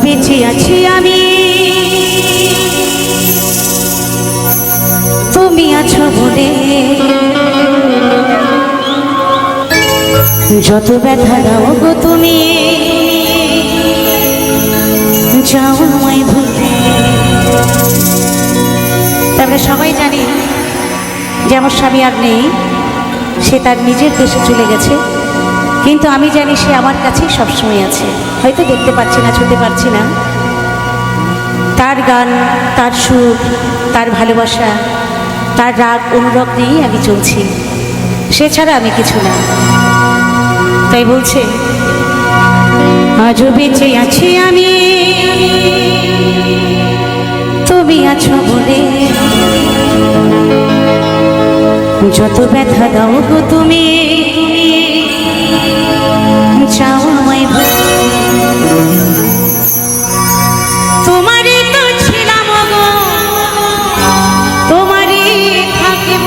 বেঁচে আছি আমি, তুমি আছো বলে। যত ব্যথা দাও গো তুমি, যাও আমায় ভুলে। আমরা সবাই জানি যে আমার স্বামী আর নেই, সে তার নিজের দেশে চলে গেছে, কিন্তু আমি জানি সে আমার কাছেই সবসময় আছে। হয়তো দেখতে পাচ্ছি না, ছুঁতে পারছি না, তার গান, তার সুর, তার ভালোবাসা, তার রাগ অনুরাগ নিয়েই আমি চলছি, সে ছাড়া আমি কিছু না। তাই বলছে আজও বেঁচে আছি আমি, তুমি আছো বলে। যত ব্যথা দাও গো তুমি, যাও আমায় ভুলে। তোমারই তো ছিলাম গো, তোমারই থাকিব,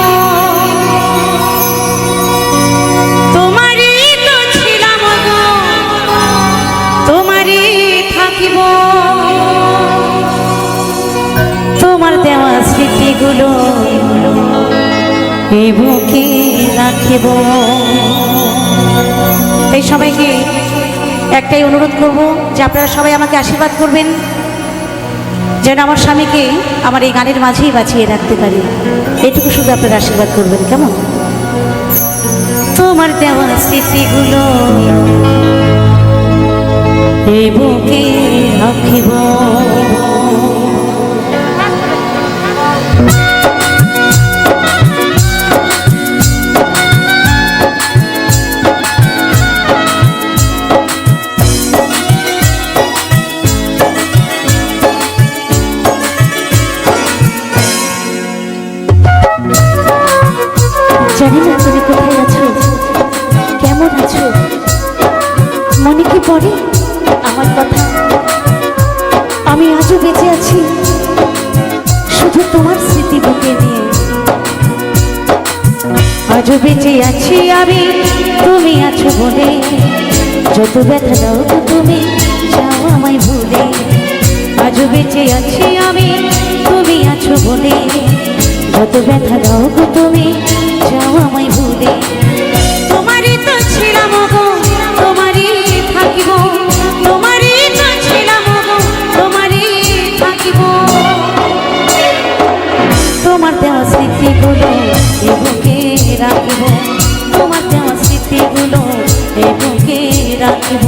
তোমারই তো ছিলাম গো, তোমারই থাকিব। তোমার দেওয়া স্মৃতিগুলো এই বুকে রাখিব। এই সবাইকে একটাই অনুরোধ করব যে আপনারা সবাই আমাকে আশীর্বাদ করবেন, যেন আমার স্বামীকে আমার এই গানের মাঝেই বাঁচিয়ে রাখতে পারি। এটুকু শুধু আপনারা আশীর্বাদ করবেন, কেমন? তোমার দেওয়া স্মৃতিগুলো এই বুকে রাখিব। জানি না তুমি কোথায় আছো, কেমন আছো, মনে কি পড়ে আমার কথা? আমি আজও বেঁচে আছি শুধু তোমার স্মৃতি বুকে নিয়ে। আজও বেঁচে আছি আমি, তুমি আছো বলে। যত ব্যথা দাও তো তুমি, যাও আমায় ভুলে। আজও বেঁচে আছি আমি, তুমি আছো বলে। যত ব্যথা দাও গো তুমি, যাও আমায় ভুলে। তোমারই তো ছিলাম গো, তোমারই থাকিব, তোমারই তো ছিলাম গো, তোমারই থাকিব। তোমার দেওয়া স্মৃতিগুলো এ বুকে রাখিব, তোমার দেওয়া স্মৃতিগুলো এ বুকে রাখিব।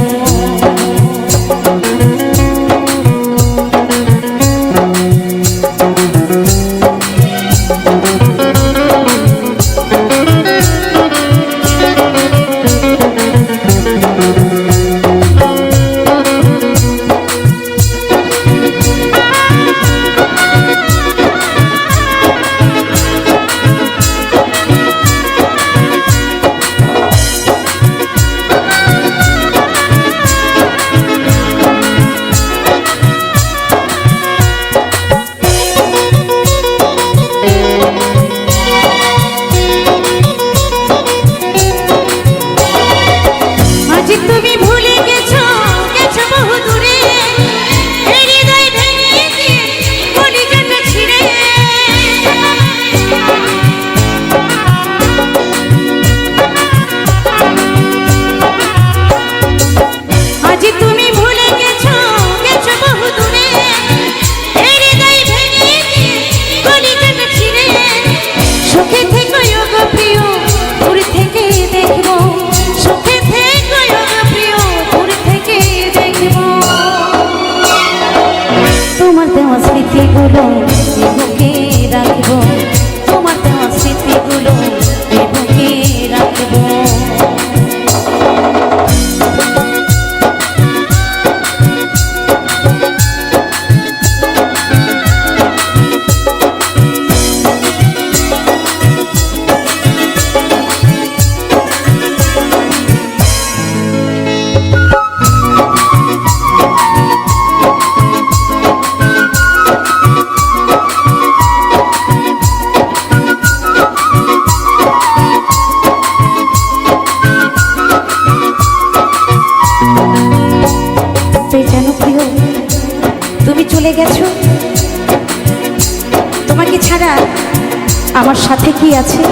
আমার সাথে কি আছে?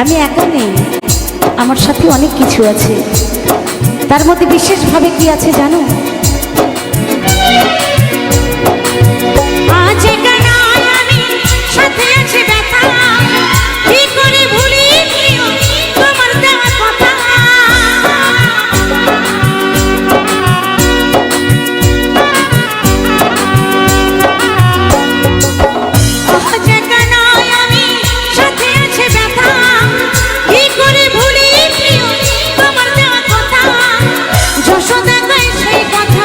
আমি একা নেই, আমার সাথে অনেক কিছু আছে। তার মধ্যে বিশেষভাবে কি আছে জানো? আজ একা নয় আমি, সাথে আছে ব্যথা। কি করে ভুলি প্রিয় তোমার দেওয়া কথা। আজ একা নয় আমি, সাথে আছে ব্যথা। কি করে ভুলি প্রিয় তোমার দেওয়া কথা। যশোদা কয় সেই কথা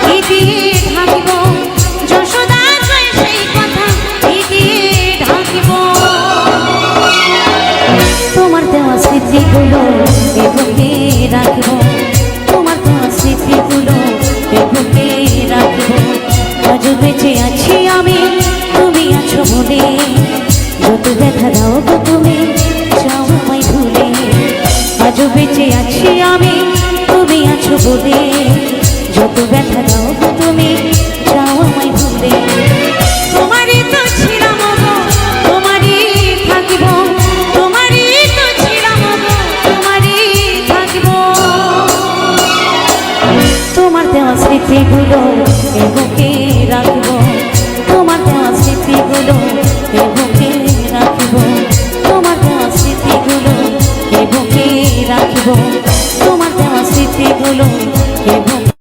কি দিয়ে ঢাকিব। যশোদা কয় সেই কথা কি দিয়ে ঢাকিব। তোমার দেওয়া স্মৃতিগুলো এ বুকে রাখব। তোমার দেওয়া স্মৃতিগুলো এ বুকে রাখব। আজ বেঁচে আছি আমি, তুমি আছো বলে। যত ব্যথা দাও গো তুমি, যাও আমায় ভুলে। আজ বেঁচে আছি আমি, তুমি আছো বলে।